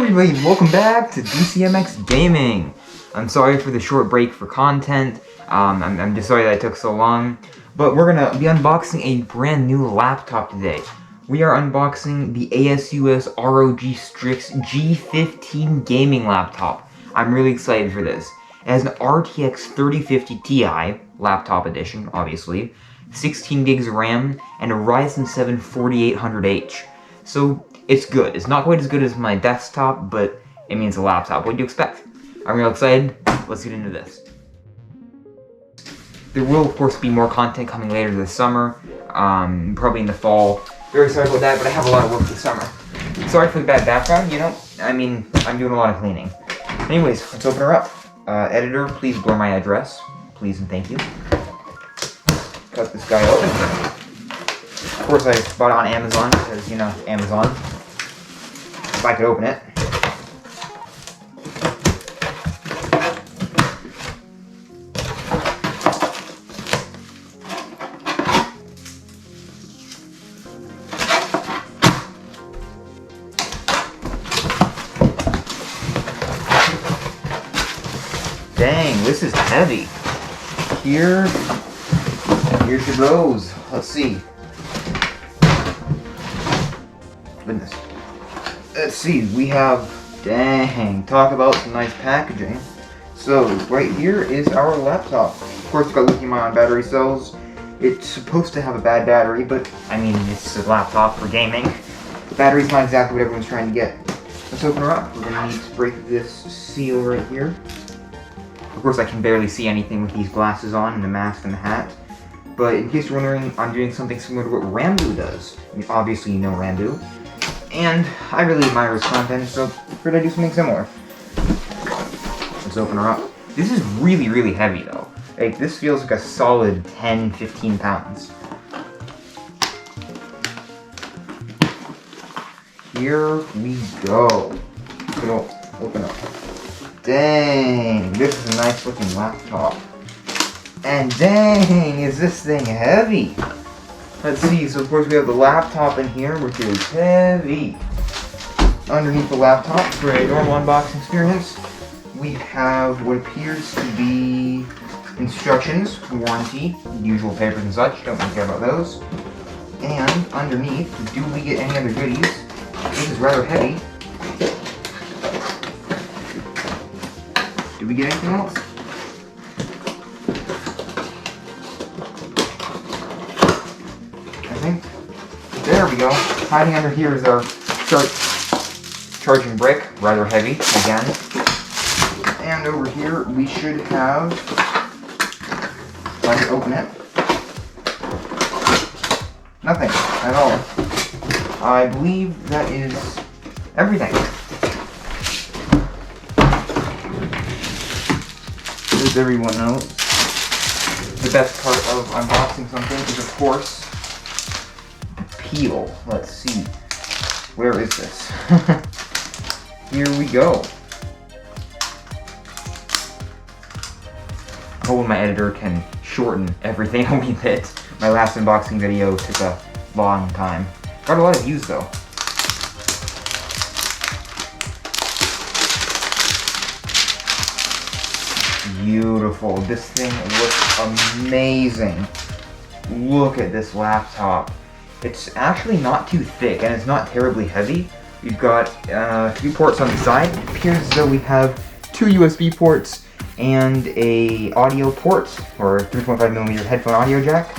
everybody, and welcome back to DCMX Gaming. I'm sorry for the short break for content. I'm just sorry that I took so long. But we're gonna be unboxing a brand new laptop today. We are unboxing the ASUS ROG Strix G15 gaming laptop. I'm really excited for this. It has an RTX 3050 Ti, laptop edition, obviously, 16 gigs of RAM, and a Ryzen 7 4800H. So, it's good. It's not quite as good as my desktop, but it means a laptop. What do you expect? I'm real excited. Let's get into this. There will, of course, be more content coming later this summer, probably in the fall. Very sorry about that, but I have a lot of work this summer. Sorry for the bad background, you know? I mean, I'm doing a lot of cleaning. Anyways, let's open her up. Editor, please blur my address. Please and thank you. Cut this guy open. Of course, I bought it on Amazon, because, you know, Amazon. If I could open it. Dang, this is heavy. Here she goes. Let's see. Goodness. Let's see, we have, dang, talk about some nice packaging. So, right here is our laptop. Of course, it's got lithium-ion battery cells. It's supposed to have a bad battery, but, I mean, it's a laptop for gaming. The battery's not exactly what everyone's trying to get. Let's open her up. We're going to need to break this seal right here. Of course, I can barely see anything with these glasses on and the mask and the hat. But in case you're wondering, I'm doing something similar to what Rambo does. I mean, obviously, you know Rambo. And I really admire his content, so figured I'd do something similar. Let's open her up. This is really, really heavy, though. Like, this feels like a solid 10, 15 pounds. Here we go. It'll open up. Dang, this is a nice looking laptop. And dang, is this thing heavy. Let's see, so of course we have the laptop in here, which is heavy. Underneath the laptop, for a normal unboxing experience, we have what appears to be instructions, warranty, usual papers and such, don't really care about those. And underneath, do we get any other goodies? This is rather heavy. Do we get anything else? There we go. Hiding under here is our charging brick, rather heavy, again. And over here we should have, if I can open it, nothing at all. I believe that is everything. As everyone knows, the best part of unboxing something is, of course, peel. Let's see. Where is this? Here we go. Hopefully my editor can shorten everything a wee bit. My last unboxing video took a long time. Got a lot of views though. Beautiful. This thing looks amazing. Look at this laptop. It's actually not too thick, and it's not terribly heavy. We've got a few ports on the side. It appears as though we have two USB ports and a audio port, or 3.5mm headphone audio jack.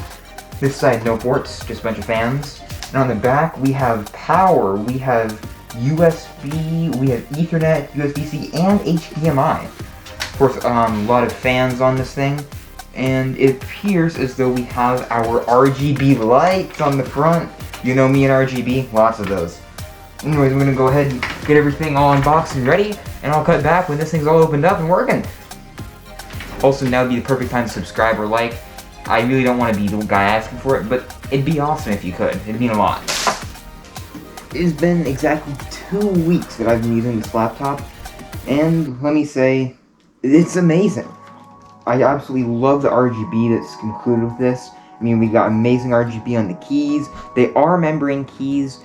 This side, no ports, just a bunch of fans. And on the back, we have power, we have USB, we have Ethernet, USB-C, and HDMI. Of course, a lot of fans on this thing. And it appears as though we have our RGB lights on the front. You know me and RGB, lots of those. Anyways, we're gonna go ahead and get everything all unboxed and ready, and I'll cut back when this thing's all opened up and working. Also, now would be the perfect time to subscribe or like. I really don't want to be the guy asking for it, but it'd be awesome if you could. It'd mean a lot. It's been exactly 2 weeks that I've been using this laptop, and let me say, it's amazing. I absolutely love the RGB that's included with this. I mean, we got amazing RGB on the keys. They are membrane keys.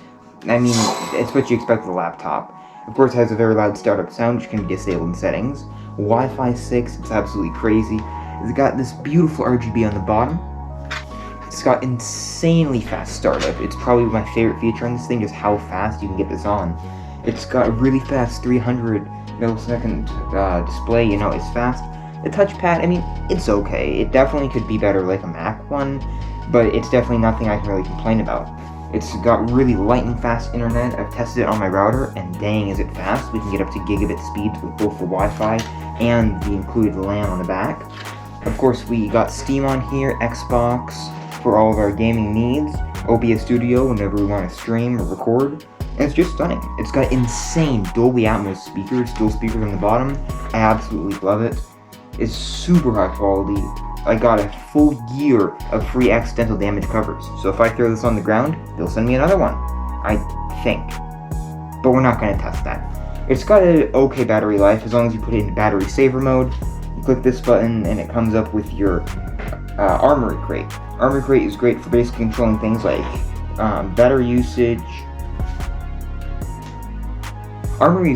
I mean, it's what you expect with a laptop. Of course, it has a very loud startup sound, which can be disabled in settings. Wi-Fi 6, it's absolutely crazy. It's got this beautiful RGB on the bottom. It's got insanely fast startup. It's probably my favorite feature on this thing, just how fast you can get this on. It's got a really fast 300 millisecond display, you know, it's fast. The touchpad, I mean, it's okay. It definitely could be better like a Mac one, but it's definitely nothing I can really complain about. It's got really lightning fast internet. I've tested it on my router, and dang is it fast. We can get up to gigabit speeds with both the Wi-Fi and the included LAN on the back. Of course, we got Steam on here, Xbox for all of our gaming needs, OBS Studio whenever we want to stream or record, and it's just stunning. It's got insane Dolby Atmos speakers, dual speakers on the bottom. I absolutely love it. It's super high quality. I got a full year of free accidental damage covers, so if I throw this on the ground, they'll send me another one, I think. But we're not going to test that. It's got an okay battery life as long as you put it in battery saver mode. You click this button and it comes up with your Armory Crate. Armory Crate is great for basically controlling things like battery usage. Armory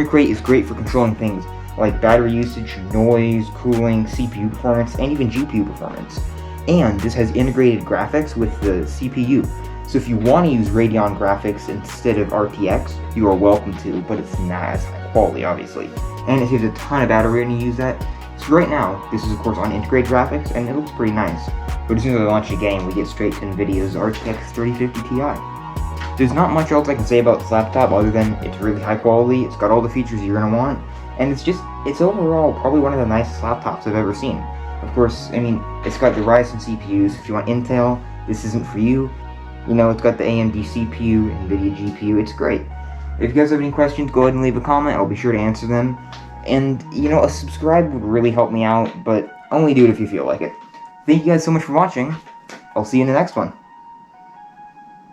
Crate is great for controlling things like battery usage, noise, cooling, CPU performance, and even GPU performance. And this has integrated graphics with the CPU. So if you want to use Radeon graphics instead of RTX, you are welcome to, but it's not as high quality, obviously. And it saves a ton of battery when you use that. So right now, this is of course on integrated graphics, and it looks pretty nice. But as soon as I launch the game, we get straight to NVIDIA's RTX 3050 Ti. There's not much else I can say about this laptop other than it's really high quality, it's got all the features you're going to want, and it's overall probably one of the nicest laptops I've ever seen. Of course, I mean, it's got the Ryzen CPUs. If you want Intel, this isn't for you. You know, it's got the AMD CPU, NVIDIA GPU, it's great. If you guys have any questions, go ahead and leave a comment, I'll be sure to answer them. And, you know, a subscribe would really help me out, but only do it if you feel like it. Thank you guys so much for watching. I'll see you in the next one.